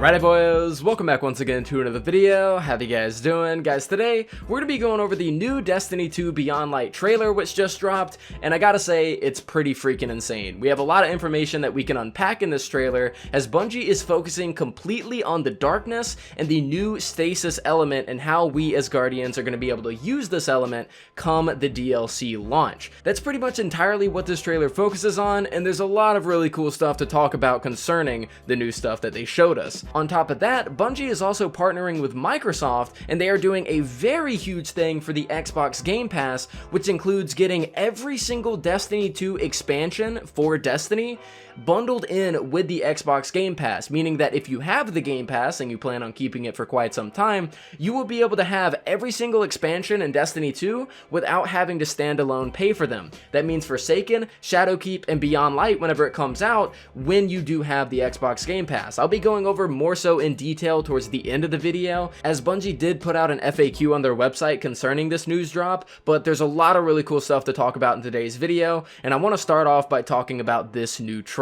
Alrighty boys, welcome back once again to another video. How you guys doing? Guys, today we're going to be going over the new Destiny 2 Beyond Light trailer which just dropped, and I gotta say, it's pretty freaking insane. We have a lot of information that we can unpack in this trailer as Bungie is focusing completely on the darkness and the new Stasis element and how we as Guardians are going to be able to use this element come the DLC launch. That's pretty much entirely what this trailer focuses on, and there's a lot of really cool stuff to talk about concerning the new stuff that they showed us. On top of that, Bungie is also partnering with Microsoft, and they are doing a very huge thing for the Xbox Game Pass, which includes getting every single Destiny 2 expansion for Destiny bundled in with the Xbox Game Pass, meaning that if you have the Game Pass and you plan on keeping it for quite some time, you will be able to have every single expansion in Destiny 2 without having to standalone pay for them. That means Forsaken, Shadowkeep, and Beyond Light whenever it comes out when you do have the Xbox Game Pass. I'll be going over more so in detail towards the end of the video, as Bungie did put out an FAQ on their website concerning this news drop, but there's a lot of really cool stuff to talk about in today's video, and I want to start off by talking about this new trailer.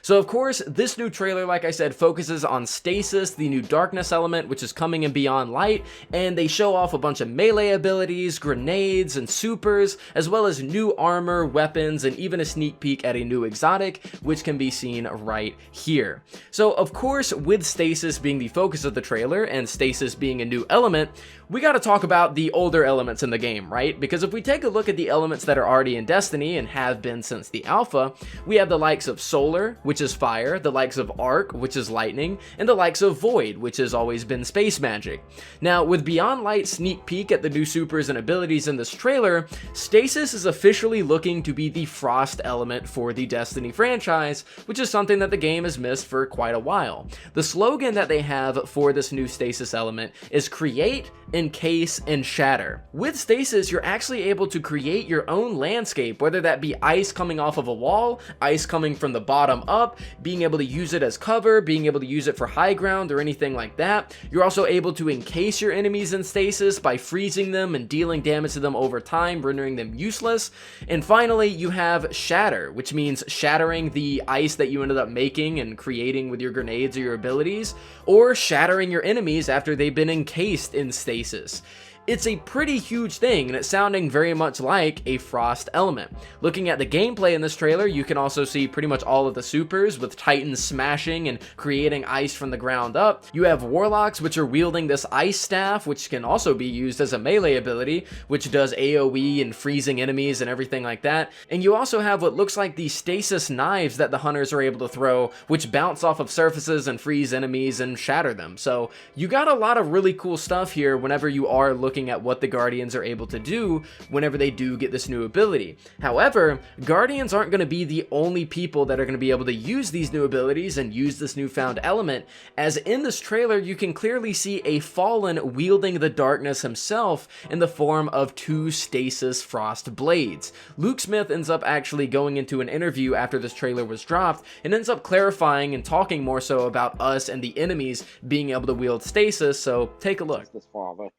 So of course, this new trailer, like I said, focuses on Stasis, the new darkness element, which is coming in Beyond Light, and they show off a bunch of melee abilities, grenades, and supers, as well as new armor, weapons, and even a sneak peek at a new exotic, which can be seen right here. So of course, with Stasis being the focus of the trailer, and Stasis being a new element, we gotta talk about the older elements in the game, right? Because if we take a look at the elements that are already in Destiny and have been since the alpha, we have the likes of Solar, which is fire, the likes of Arc, which is lightning, and the likes of Void, which has always been space magic. Now, with Beyond Light sneak peek at the new supers and abilities in this trailer, Stasis is officially looking to be the frost element for the Destiny franchise, which is something that the game has missed for quite a while. The slogan that they have for this new Stasis element is create, encase, and shatter. With Stasis, you're actually able to create your own landscape, whether that be ice coming off of a wall, ice coming from the bottom up, being able to use it as cover, being able to use it for high ground, or anything like that. You're also able to encase your enemies in Stasis by freezing them and dealing damage to them over time, rendering them useless. And finally, you have shatter, which means shattering the ice that you ended up making and creating with your grenades or your abilities, or shattering your enemies after they've been encased in Stasis. It's a pretty huge thing, and it's sounding very much like a frost element. Looking at the gameplay in this trailer, you can also see pretty much all of the supers, with Titans smashing and creating ice from the ground up. You have Warlocks, which are wielding this ice staff, which can also be used as a melee ability, which does AoE and freezing enemies and everything like that. And you also have what looks like the Stasis knives that the hunters are able to throw, which bounce off of surfaces and freeze enemies and shatter them. So you got a lot of really cool stuff here whenever you are looking at what the Guardians are able to do whenever they do get this new ability. However, Guardians aren't going to be the only people that are going to be able to use these new abilities and use this newfound element, as in this trailer you can clearly see a Fallen wielding the darkness himself in the form of two Stasis Frost blades. Luke Smith ends up actually going into an interview after this trailer was dropped and ends up clarifying and talking more so about us and the enemies being able to wield Stasis, so take a look. This fall,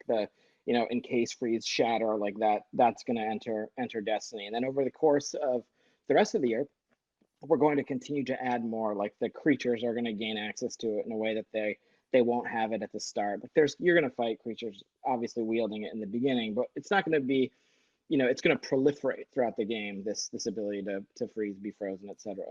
encase, freeze, shatter, like that's going to enter Destiny. And then over the course of the rest of the year, we're going to continue to add more, like the creatures are going to gain access to it in a way that they won't have it at the start. Like you're going to fight creatures obviously wielding it in the beginning, but it's not going to be, it's going to proliferate throughout the game, this ability to freeze, be frozen, etc.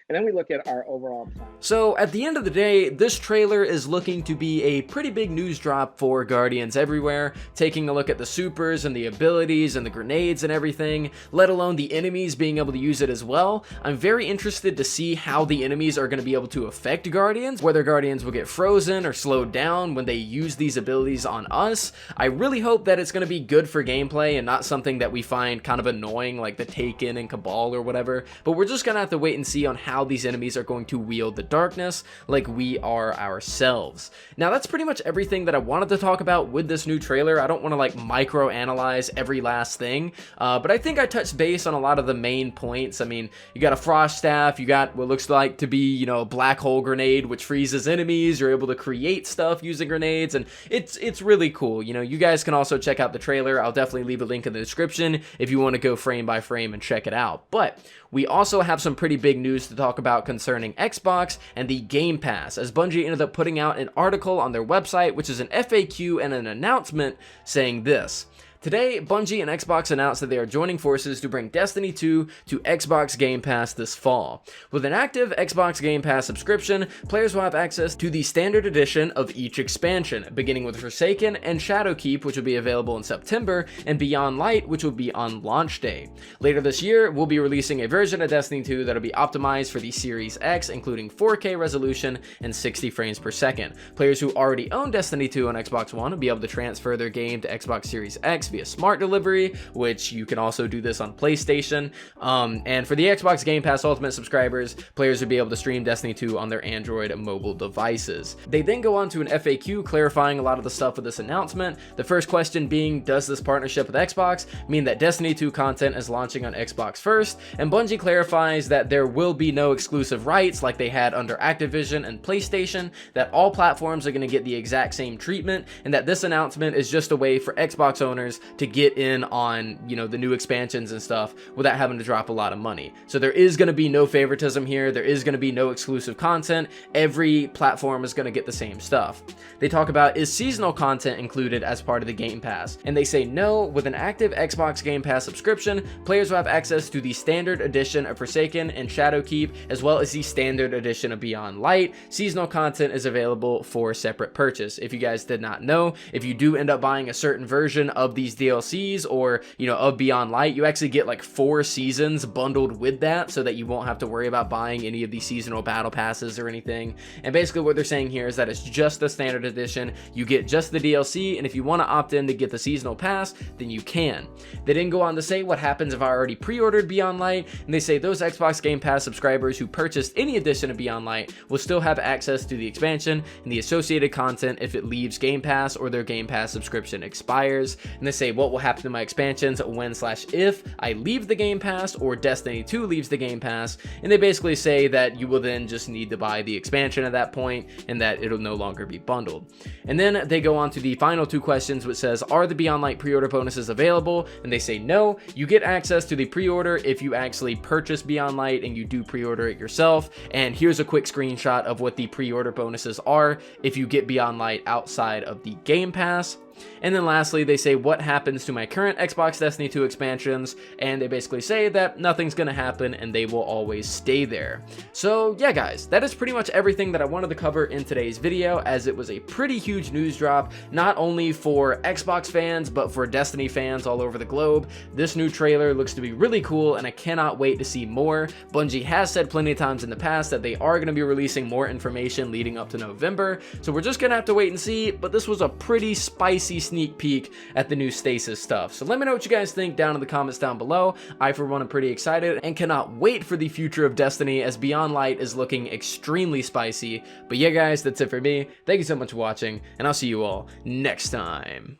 And then we look at our overall plan. So at the end of the day, this trailer is looking to be a pretty big news drop for Guardians everywhere, taking a look at the supers and the abilities and the grenades and everything, let alone the enemies being able to use it as well. I'm very interested to see how the enemies are going to be able to affect Guardians, whether Guardians will get frozen or slowed down when they use these abilities on us. I really hope that it's going to be good for gameplay and not something that we find kind of annoying like the Taken and Cabal or whatever, but we're just going to have to wait and see on how these enemies are going to wield the darkness like we are ourselves. Now that's pretty much everything that I wanted to talk about with this new trailer. I don't want to like micro analyze every last thing, but I think I touched base on a lot of the main points. I mean, you got a frost staff, you got what looks like to be, a black hole grenade which freezes enemies, you're able to create stuff using grenades, and it's really cool. You guys can also check out the trailer. I'll definitely leave a link in the description if you want to go frame by frame and check it out. But we also have some pretty big news to talk talk about concerning Xbox and the Game Pass, as Bungie ended up putting out an article on their website, which is an FAQ and an announcement saying this. Today, Bungie and Xbox announced that they are joining forces to bring Destiny 2 to Xbox Game Pass this fall. With an active Xbox Game Pass subscription, players will have access to the standard edition of each expansion, beginning with Forsaken and Shadowkeep, which will be available in September, and Beyond Light, which will be on launch day. Later this year, we'll be releasing a version of Destiny 2 that'll be optimized for the Series X, including 4K resolution and 60 frames per second. Players who already own Destiny 2 on Xbox One will be able to transfer their game to Xbox Series X via smart delivery, which you can also do this on PlayStation. And for the Xbox Game Pass Ultimate subscribers, players would be able to stream Destiny 2 on their Android mobile devices. They then go on to an FAQ clarifying a lot of the stuff with this announcement. The first question being, does this partnership with Xbox mean that Destiny 2 content is launching on Xbox first? And Bungie clarifies that there will be no exclusive rights like they had under Activision and PlayStation, that all platforms are going to get the exact same treatment, and that this announcement is just a way for Xbox owners to get in on, the new expansions and stuff without having to drop a lot of money. So there is going to be no favoritism here. There is going to be no exclusive content. Every platform is going to get the same stuff. They talk about, is seasonal content included as part of the Game Pass? And they say no. With an active Xbox Game Pass subscription, players will have access to the standard edition of Forsaken and Shadowkeep, as well as the standard edition of Beyond Light. Seasonal content is available for separate purchase. If you guys did not know, if you do end up buying a certain version of these DLCs or, of Beyond Light, you actually get like 4 seasons bundled with that, so that you won't have to worry about buying any of these seasonal battle passes or anything. And basically what they're saying here is that it's just the standard edition. You get just the DLC, and if you want to opt in to get the seasonal pass, then you can. They didn't go on to say what happens if I already pre-ordered Beyond Light, and they say those Xbox Game Pass subscribers who purchased any edition of Beyond Light will still have access to the expansion and the associated content if it leaves Game Pass or their Game Pass subscription expires. And they say what will happen to my expansions when/if I leave the Game Pass or Destiny 2 leaves the Game Pass, and they basically say that you will then just need to buy the expansion at that point and that it'll no longer be bundled. And then they go on to the final 2 questions, which says, are the Beyond Light pre-order bonuses available? And they say no. You get access to the pre-order if you actually purchase Beyond Light and you do pre-order it yourself. And here's a quick screenshot of what the pre-order bonuses are if you get Beyond Light outside of the Game Pass. And then lastly, they say what happens to my current Xbox Destiny 2 expansions, and they basically say that nothing's gonna happen and they will always stay there. So yeah guys, that is pretty much everything that I wanted to cover in today's video, as it was a pretty huge news drop, not only for Xbox fans, but for Destiny fans all over the globe. This new trailer looks to be really cool, and I cannot wait to see more. Bungie has said plenty of times in the past that they are gonna be releasing more information leading up to November, so we're just gonna have to wait and see, but this was a pretty spicy sneak peek at the new Stasis stuff. So let me know what you guys think down in the comments down below. I for one am pretty excited and cannot wait for the future of Destiny, as Beyond Light is looking extremely spicy. But yeah guys, that's it for me. Thank you so much for watching, and I'll see you all next time.